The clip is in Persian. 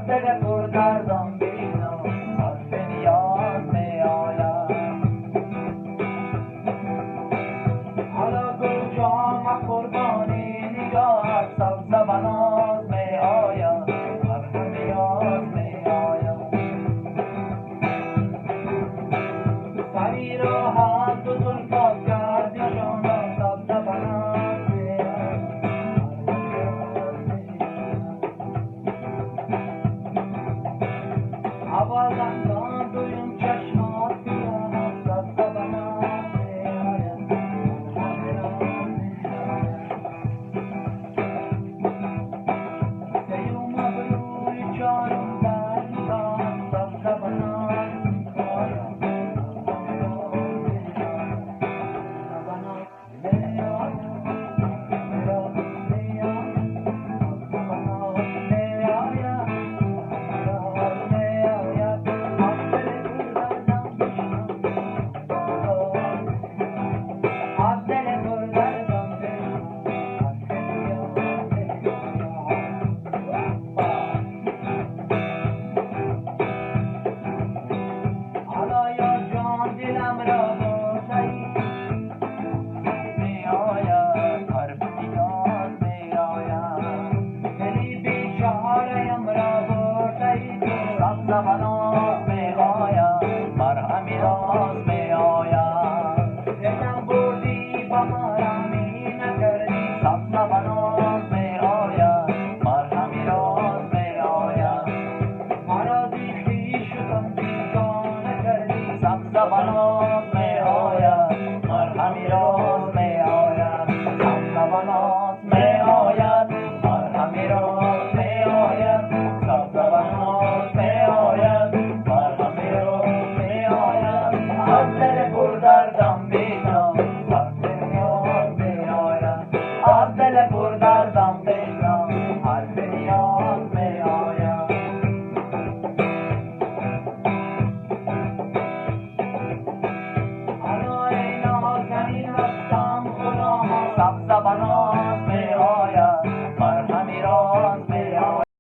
دل پردردان بینم حرف نیاز می آید حالا گل جام قربانی نگاه سبز بناز می آید حرف نیاز می آید سری را هم تو زلفات کردی شما سبز بناز می آید آوازم دویم چشمات سیاه سبز بناز می آید سیوم ابروی چارم در نگاه سبز بناز می آید دلم را برده‌ای می آید حرف نیاز می آید دلی بیچاره‌ام